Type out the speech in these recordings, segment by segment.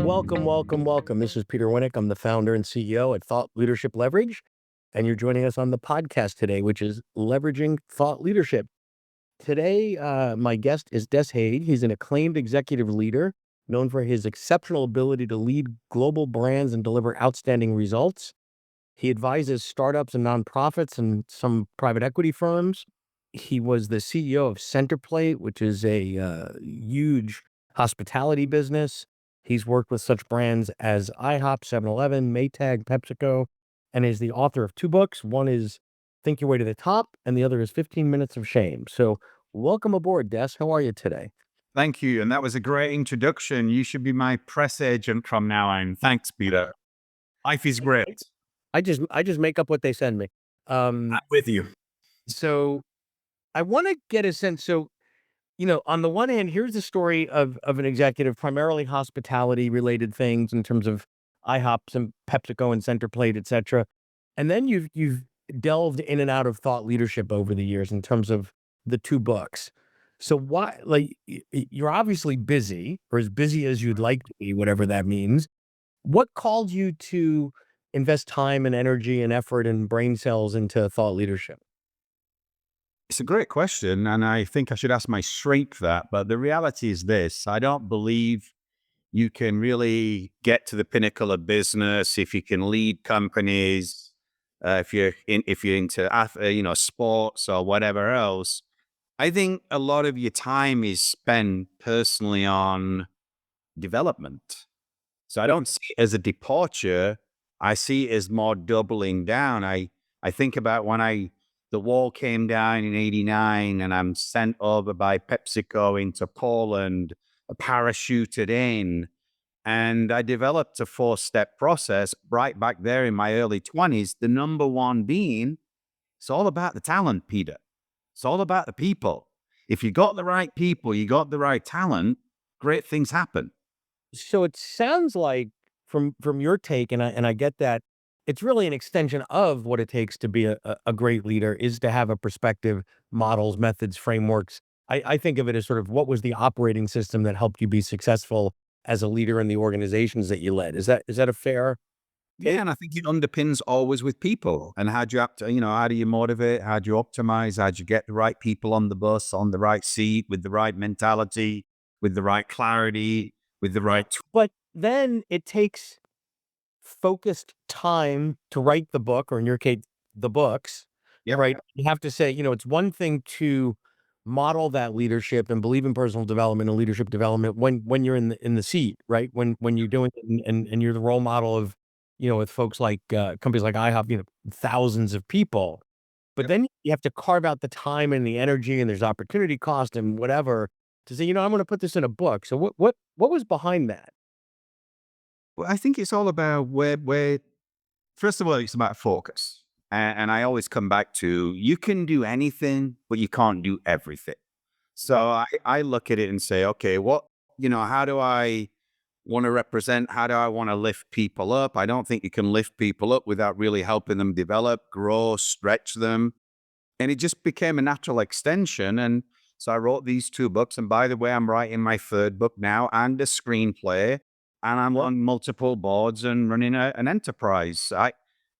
Welcome, welcome, welcome. This is Peter Winnick. I'm the founder and CEO at Thought Leadership Leverage. And you're joining us on the podcast today, which is Leveraging Thought Leadership. Today, my guest is Des Hague. He's an acclaimed executive leader known for his exceptional ability to lead global brands and deliver outstanding results. He advises startups and nonprofits and some private equity firms. He was the CEO of Centerplate, which is a huge hospitality business. He's worked with such brands as IHOP, 7-Eleven, Maytag, PepsiCo, and is the author of two books. One is Think Your Way to the Top, and the other is 15 Minutes of Shame. So welcome aboard, Des. How are you today? Thank you. And that was a great introduction. You should be my press agent from now on. Thanks, Peter. Life is great. I just make up what they send me. I'm with you. So I want to get a sense. So, on the one hand, here's the story of an executive, primarily hospitality related things in terms of IHOPs and PepsiCo and Centerplate, et cetera. And then you've delved in and out of thought leadership over the years in terms of the two books. So why, like, you're obviously busy, or as busy as you'd like to be, whatever that means. What called you to invest time and energy and effort and brain cells into thought leadership? It's a great question. And I think I should ask my strength that. But the reality is this: I don't believe you can really get to the pinnacle of business if you can lead companies, if you're into sports or whatever else. I think a lot of your time is spent personally on development. So I Yep. don't see it as a departure. I see it as more doubling down. I think about when the wall came down in '89 and I'm sent over by PepsiCo into Poland, parachuted in, and I developed a 4-step process right back there in my early 20s. The number one being, it's all about the talent, Peter. It's all about the people. If you got the right people, you got the right talent, great things happen. So it sounds like from your take, and I get that, it's really an extension of what it takes to be a great leader is to have a perspective, models, methods, frameworks. I think of it as sort of what was the operating system that helped you be successful as a leader in the organizations that you led. Is that a fair Yeah, take? and I think it underpins always with people. And how do you have to, how do you motivate? How do you optimize? How do you get the right people on the bus, on the right seat, with the right mentality, with the right clarity, with the right But then it takes focused time to write the book, or in your case, the books, Yep. right? You have to say, it's one thing to model that leadership and believe in personal development and leadership development when you're in the seat, right? When you're doing it and you're the role model of, with folks like companies like IHOP, thousands of people. But Yep. then you have to carve out the time and the energy, and there's opportunity cost and whatever to say, I'm going to put this in a book. So what was behind that? Well, I think it's all about where first of all, it's about focus. And I always come back to you can do anything, but you can't do everything. So Right. I look at it and say, okay, how do I want to represent? How do I want to lift people up? I don't think you can lift people up without really helping them develop, grow, stretch them. And it just became a natural extension. And so I wrote these two books. And by the way, I'm writing my third book now and a screenplay. And I'm on multiple boards and running an enterprise.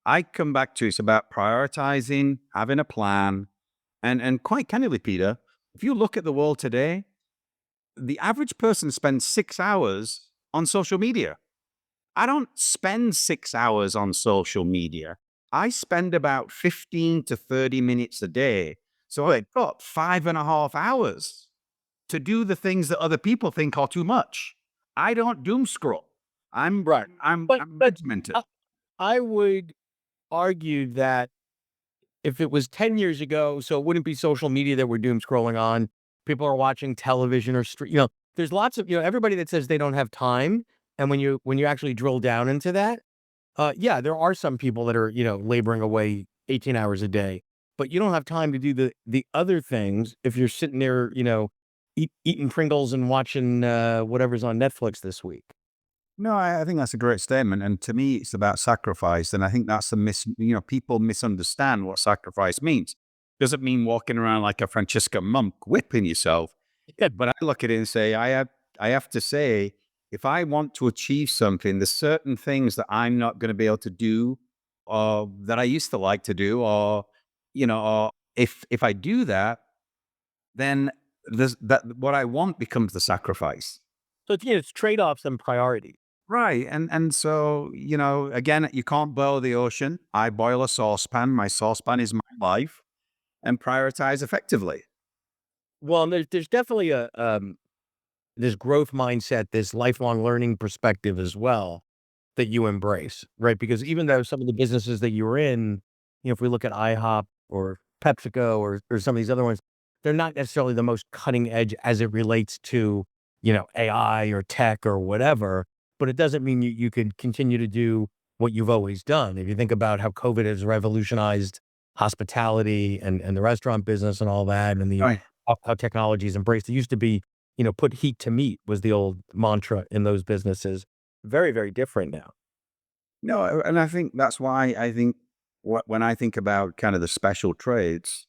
I come back to it's about prioritizing, having a plan. And quite candidly, Peter, if you look at the world today, the average person spends 6 hours on social media. I don't spend 6 hours on social media. I spend about 15 to 30 minutes a day. So I've got 5.5 hours to do the things that other people think are too much. I don't doom scroll. I'm Right. I'm But I'm but regimented. I I would argue that if it was 10 years ago, so it wouldn't be social media that we're doom scrolling on. People are watching television or there's lots of, everybody that says they don't have time. And when you actually drill down into that, yeah, there are some people that are, laboring away 18 hours a day, but you don't have time to do the other things if you're sitting there, eating Pringles and watching whatever's on Netflix this week. No, I think that's a great statement. And to me, it's about sacrifice. And I think that's people misunderstand what sacrifice means. Doesn't mean walking around like a Franciscan monk whipping yourself. Yeah. But I look at it and say, I have to say, if I want to achieve something, there's certain things that I'm not going to be able to do, or that I used to like to do, or or if I do that, then there's that what I want becomes the sacrifice. So it's trade-offs and priorities. Right. And so, again, you can't boil the ocean. I boil a saucepan. My saucepan is my life, and prioritize effectively. Well, and there's definitely this growth mindset, this lifelong learning perspective as well that you embrace, right? Because even though some of the businesses that you were in, if we look at IHOP or PepsiCo or some of these other ones, they're not necessarily the most cutting edge as it relates to, AI or tech or whatever, but it doesn't mean you could continue to do what you've always done. If you think about how COVID has revolutionized hospitality and the restaurant business and all that, and the Right. how technology is embraced. It used to be, put heat to meat was the old mantra in those businesses. Very, very different now. No, and I think that's why I think when I think about kind of the special trades,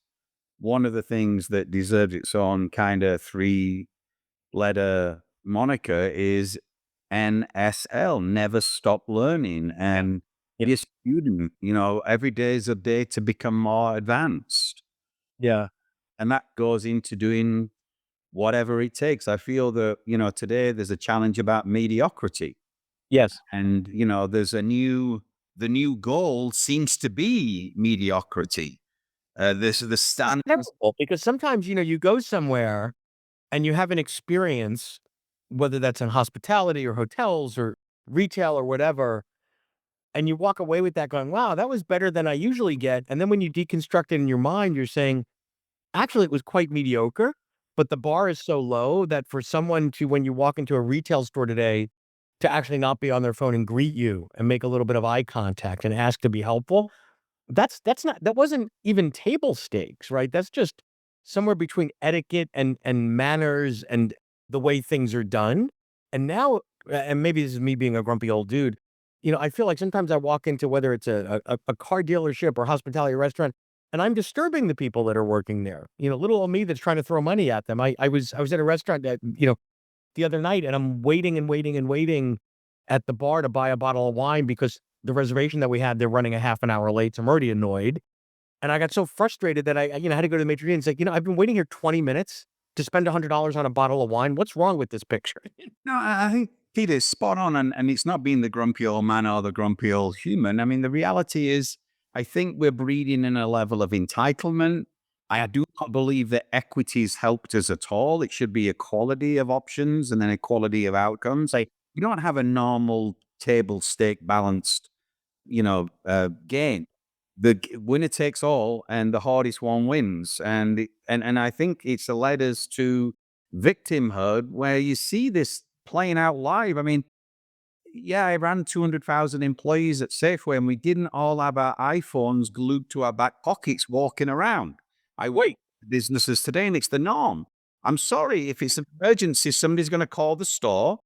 one of the things that deserves its own kind of three-letter moniker is NSL, never stop learning, Yeah. and Yeah. be a student. Every day is a day to become more advanced, Yeah. and that goes into doing whatever it takes. I feel that today there's a challenge about mediocrity, Yes. and there's the new goal seems to be mediocrity. This is the It's standards. terrible because sometimes, you go somewhere and you have an experience, whether that's in hospitality or hotels or retail or whatever, and you walk away with that going, wow, that was better than I usually get. And then when you deconstruct it in your mind, you're saying, actually, it was quite mediocre, but the bar is so low that for someone to, when you walk into a retail store today, to actually not be on their phone and greet you and make a little bit of eye contact and ask to be helpful, that wasn't even table stakes, right? That's just somewhere between etiquette and manners and the way things are done. And now, and maybe this is me being a grumpy old dude, I feel like sometimes I walk into whether it's a car dealership or hospitality restaurant, and I'm disturbing the people that are working there. Little old me that's trying to throw money at them. I was at a restaurant that, the other night, and I'm waiting and waiting and waiting at the bar to buy a bottle of wine because the reservation that we had, they're running a half an hour late, so I'm already annoyed, and I got so frustrated that I had to go to the maitre d' and say, "I've been waiting here 20 minutes to spend $100 on a bottle of wine. What's wrong with this picture?" No, I think Peter's spot on, and it's not being the grumpy old man or the grumpy old human. I mean, the reality is, I think we're breeding in a level of entitlement. I do not believe that equity's helped us at all. It should be equality of options and then equality of outcomes. You don't have a normal table stake balanced, game. Winner takes all, and the hardest one wins. And I think it's led us to victimhood, where you see this playing out live. I mean, yeah, I ran 200,000 employees at Safeway, and we didn't all have our iPhones glued to our back pockets walking around. I wait businesses today, and it's the norm. I'm sorry, if it's an emergency, somebody's going to call the store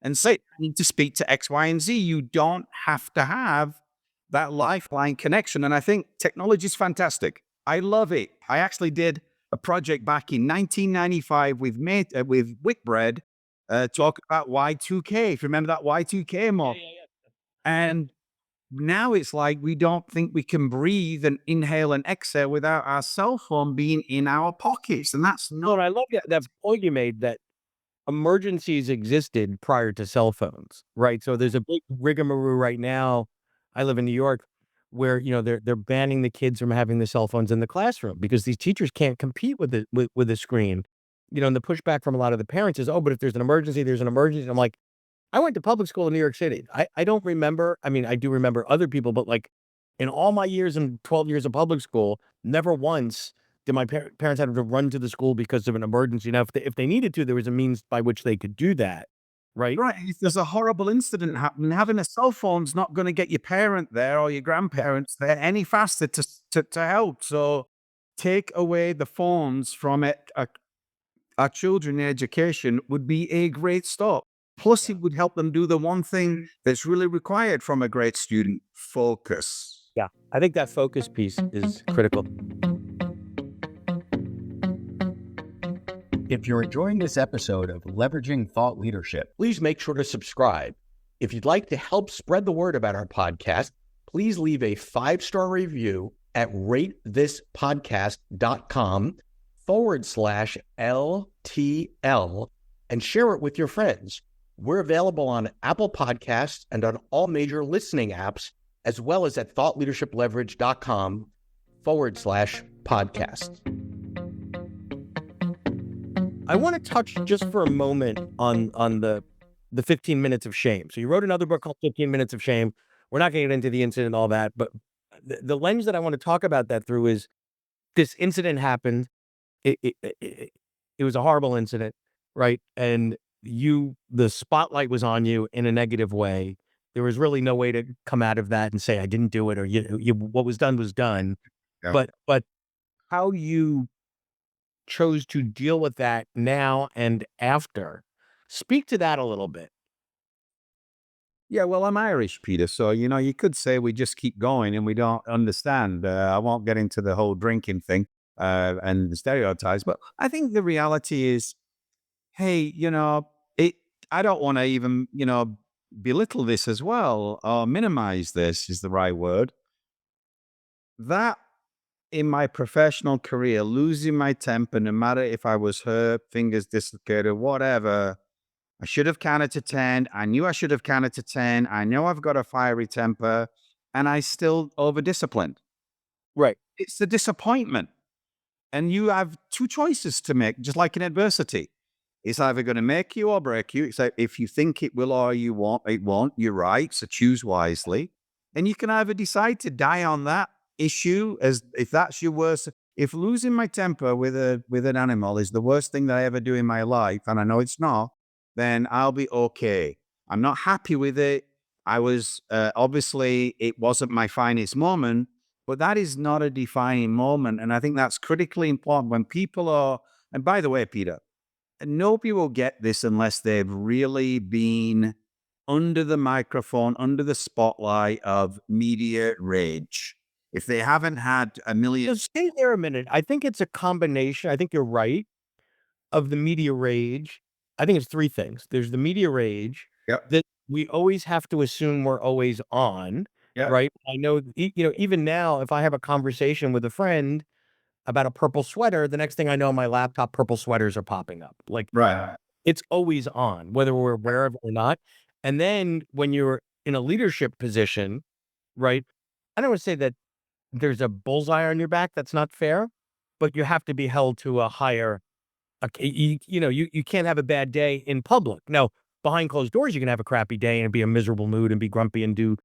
and say, I need to speak to X, Y, and Z. You don't have to have that lifeline connection. And I think technology is fantastic. I love it. I actually did a project back in 1995 with Whitbread, talk about Y2K. If you remember that Y2K Yeah, model. yeah, yeah. And now it's like we don't think we can breathe and inhale and exhale without our cell phone being in our pockets. And that's Well, not and I love that point you made that emergencies existed prior to cell phones, right? So there's a big rigmarole right now. I live in New York where, they're banning the kids from having the cell phones in the classroom because these teachers can't compete with with the screen. And the pushback from a lot of the parents is, "Oh, but if there's an emergency, there's an emergency." I'm like, I went to public school in New York City. I don't remember, I mean, I do remember other people, but, like, in all my years and 12 years of public school, never once did my parents have to run to the school because of an emergency. Now, if they needed to, there was a means by which they could do that, right? right. If there's a horrible incident happening, having a cell phone's not going to get your parent there or your grandparents there any faster to help. So take away the phones from it. Our children education would be a great start. Plus, Yeah. it would help them do the one thing that's really required from a great student: focus. Yeah. I think that focus piece is critical. If you're enjoying this episode of Leveraging Thought Leadership, please make sure to subscribe. If you'd like to help spread the word about our podcast, please leave a 5-star review at ratethispodcast.com/LTL and share it with your friends. We're available on Apple Podcasts and on all major listening apps, as well as at thoughtleadershipleverage.com/podcast. I want to touch just for a moment on the 15 minutes of shame. So you wrote another book called 15 Minutes of Shame. We're not going to get into the incident and all that, but the lens that I want to talk about that through is this incident happened. It was a horrible incident, right? And the spotlight was on you in a negative way. There was really no way to come out of that and say, I didn't do it, or what was done was done. Yeah. But how you chose to deal with that now and after. Speak to that a little bit. Yeah, well, I'm Irish, Peter. So, you could say we just keep going and we don't understand. I won't get into the whole drinking thing and the stereotypes, but I think the reality is, hey, it. I don't want to even, belittle this as well or minimize this is the right word. That in my professional career, losing my temper, no matter if I was hurt, fingers dislocated, whatever, I should have counted to 10. I knew I should have counted to 10. I know I've got a fiery temper and I still over disciplined. Right. It's the disappointment. And you have two choices to make, just like in adversity. It's either going to make you or break you. It's like if you think it will or you won't, it won't. You're right. So choose wisely. And you can either decide to die on that issue as if that's your worst. If losing my temper with an animal is the worst thing that I ever do in my life, and I know it's not, then I'll be okay. I'm not happy with it. I was obviously it wasn't my finest moment, but that is not a defining moment. And I think that's critically important when people are, and by the way, Peter, nobody will get this unless they've really been under the microphone, under the spotlight of media rage. If they haven't had a million. Just stay there a minute. I think it's a combination. I think you're right of the media rage. I think it's 3 things. There's the media rage Yep. that we always have to assume we're always on, Yep. right? I know, even now, if I have a conversation with a friend about a purple sweater, the next thing I know, on my laptop, purple sweaters are popping up. Like, Right. it's always on, whether we're aware of it or not. And then when you're in a leadership position, right? I don't want to say that there's a bullseye on your back. That's not fair, but you have to be held to a higher. You can't have a bad day in public. Now, behind closed doors, you can have a crappy day and be a miserable mood and be grumpy and do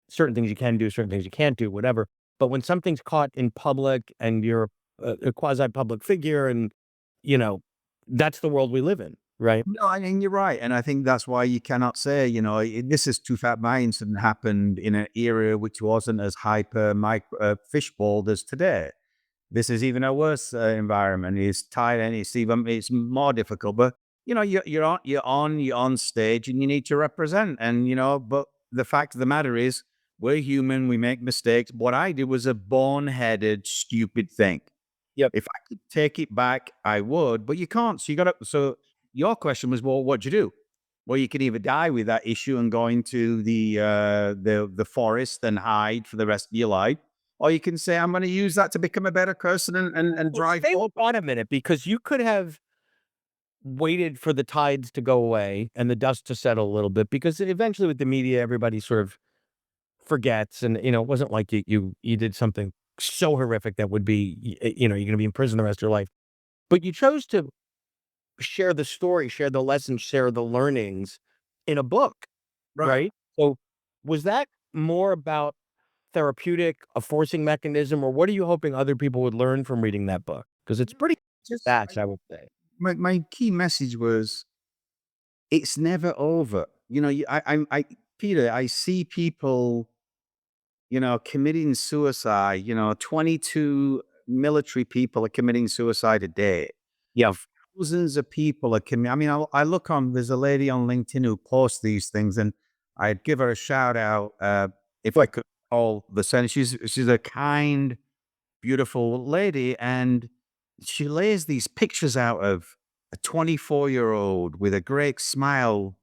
certain things you can do, certain things you can't do, whatever. But when something's caught in public and you're a quasi-public figure, and you know, that's the world we live in, right? No, I mean, you're right. And I think that's why you cannot say, this is too fat. My incident happened in an era which wasn't as hyper micro fishballed as today. This is even a worse environment. It's tight and it's more difficult. But you're on stage and you need to represent. And but the fact of the matter is, we're human. We make mistakes. What I did was a boneheaded, stupid thing. Yep. If I could take it back, I would. But you can't. So you got to. So your question was, well, what'd you do? Well, you can either die with that issue and go into the forest and hide for the rest of your life, or you can say, I'm going to use that to become a better person and Well, drive stay forward. on a minute, because you could have waited for the tides to go away and the dust to settle a little bit, because eventually with the media, everybody sort of forgets. And, it wasn't like you did something so horrific that would be, you're going to be in prison the rest of your life. But you chose to share the story, share the lessons, share the learnings in a book, Right. right? So was that more about therapeutic, a forcing mechanism, or what are you hoping other people would learn from reading that book? Because it's pretty Just vast, I would say. my key message was it's never over. Peter, I see people, committing suicide. 22 military people are committing suicide a day. Yeah. Thousands of people are committing. I mean, I look on. There's a lady on LinkedIn who posts these things, and I'd give her a shout out if I could call the sentence. She's a kind, beautiful lady, and she lays these pictures out of a 24-year-old with a great smile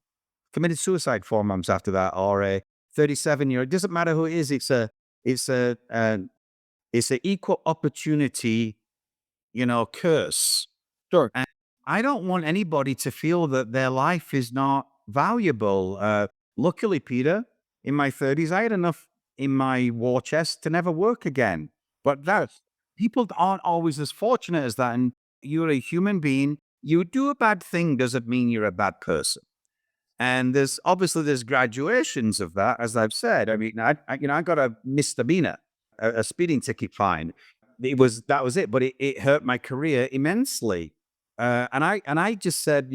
committed suicide 4 months after that, or a 37-year-old. It doesn't matter who it is. It's a, it's an equal opportunity, curse. Sure. And I don't want anybody to feel that their life is not valuable. Luckily, Peter, in my 30s, I had enough in my war chest to never work again. But Sure. that's people aren't always as fortunate as that. And you're a human being. You do a bad thing doesn't mean you're a bad person. And there's graduations of that, as I've said. I mean, I got a misdemeanor, a speeding ticket fine. That was it, but it hurt my career immensely. And I just said,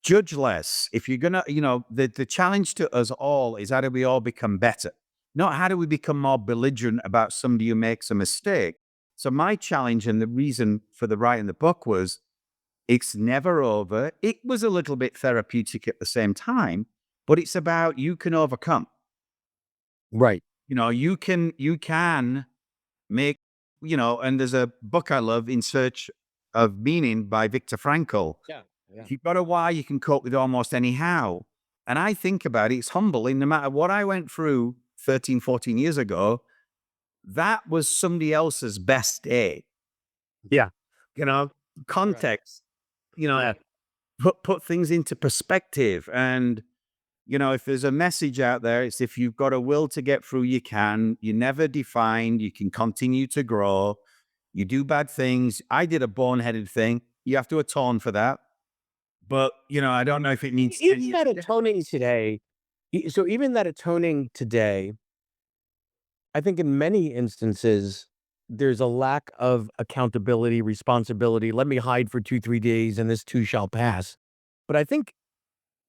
judge less. If you're gonna, the challenge to us all is how do we all become better, not how do we become more belligerent about somebody who makes a mistake. So my challenge and the reason for the writing the book was it's never over. It was a little bit therapeutic at the same time, but it's about you can overcome. Right. You can make, and there's a book I love, In Search of Meaning by Viktor Frankl. Yeah. Yeah. If you've got a why, you can cope with almost any how. And I think about it, it's humbling. No matter what I went through 13, 14 years ago, that was somebody else's best day. Yeah. You know, Right. context, you know, Yeah. put things into perspective. And, if there's a message out there, it's if you've got a will to get through, you can. You're never defined. You can continue to grow. You do bad things. I did a boneheaded thing. You have to atone for that. But, I don't know if it needs 10 Even years. that atoning today, so even that atoning today, I think in many instances, there's a lack of accountability, responsibility. Let me hide for 2, 3 days and this too shall pass. But I think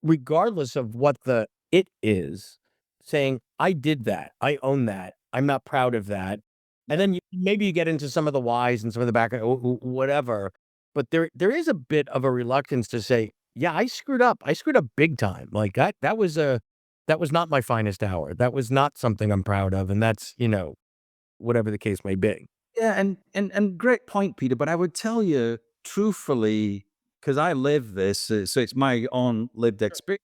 regardless of what the it is, saying, "I did that. I own that. I'm not proud of that." And then maybe you get into some of the whys and some of the back whatever, but there is a bit of a reluctance to say, "Yeah, I screwed up. I screwed up big time." Like, that was not my finest hour. That was not something I'm proud of, and that's, whatever the case may be. Yeah, and great point, Peter. But I would tell you truthfully, because I live this, so it's my own lived experience,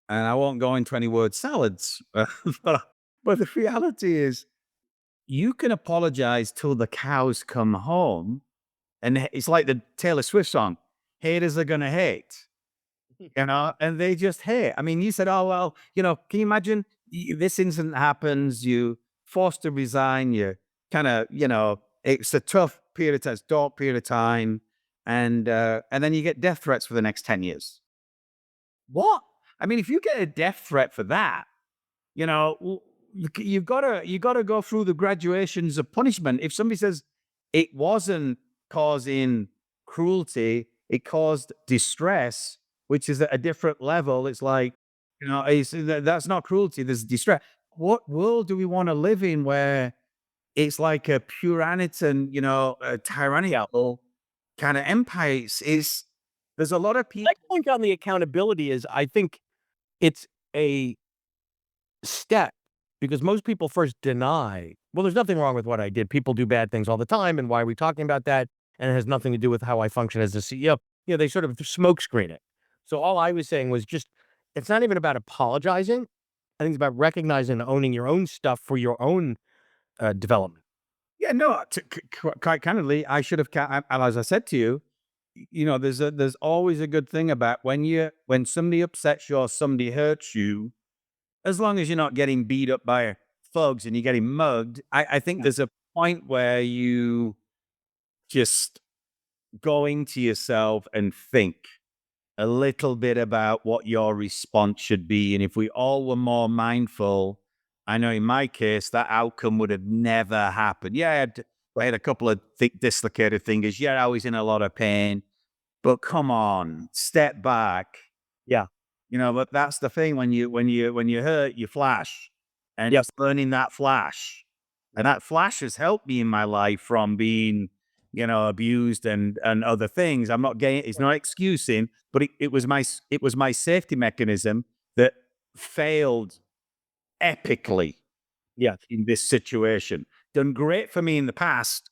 and I won't go into any word salads. but but the reality is, you can apologize till the cows come home, and it's like the Taylor Swift song, "Haters are gonna hate." And they just hate. I mean, you said, "Oh well," can you imagine this incident happens, you forced to resign, you kind of, it's a tough period of time, it's a dark period of time, and then you get death threats for the next 10 years. What? I mean, if you get a death threat for that, you've got to go through the graduations of punishment. If somebody says it wasn't causing cruelty, it caused distress, which is at a different level. It's like, that's not cruelty. There's distress. What world do we want to live in where it's like a Puranitan, a tyrannical kind of empire? There's a lot of My people. point on the accountability is I think it's a step because most people first deny, well, there's nothing wrong with what I did. People do bad things all the time. And why are we talking about that? And it has nothing to do with how I function as a CEO. They sort of smoke screen it. So all I was saying was just, it's not even about apologizing. I think it's about recognizing and owning your own stuff for your own development. Yeah, no, quite candidly, I should have, and as I said to you, there's always a good thing about when somebody upsets you or somebody hurts you, as long as you're not getting beat up by thugs and you're getting mugged. I think Yeah. there's a point where you just go into yourself and think a little bit about what your response should be. And if we all were more mindful, I know in my case, that outcome would have never happened. Yeah, I had a couple of dislocated fingers. Yeah, I was in a lot of pain, but come on, step back. Yeah. But that's the thing when you hurt, you flash, and Yep. it's learning that flash, and that flash has helped me in my life from being, abused and other things. I'm not getting it's not excusing, but it was my safety mechanism that failed epically Yes. in this situation. Done great for me in the past,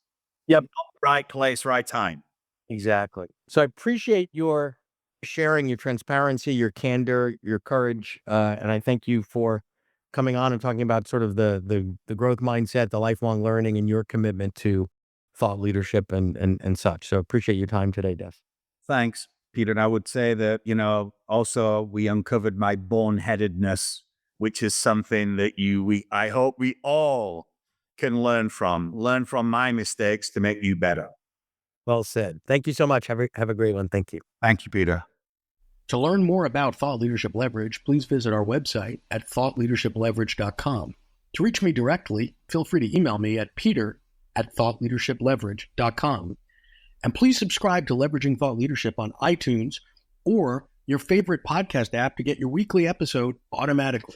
Yep. not right place, right time. Exactly. So I appreciate your sharing, your transparency, your candor, your courage, and I thank you for coming on and talking about sort of the growth mindset, the lifelong learning, and your commitment to thought leadership and such. So appreciate your time today, Des. Thanks, Peter. And I would say that, also we uncovered my boneheadedness, which is something that I hope we all can learn from my mistakes to make you better. Well said. Thank you so much. Have a great one. Thank you. Thank you, Peter. To learn more about Thought Leadership Leverage, please visit our website at thoughtleadershipleverage.com. To reach me directly, feel free to email me at peter@thoughtleadershipleverage.com. And please subscribe to Leveraging Thought Leadership on iTunes or your favorite podcast app to get your weekly episode automatically.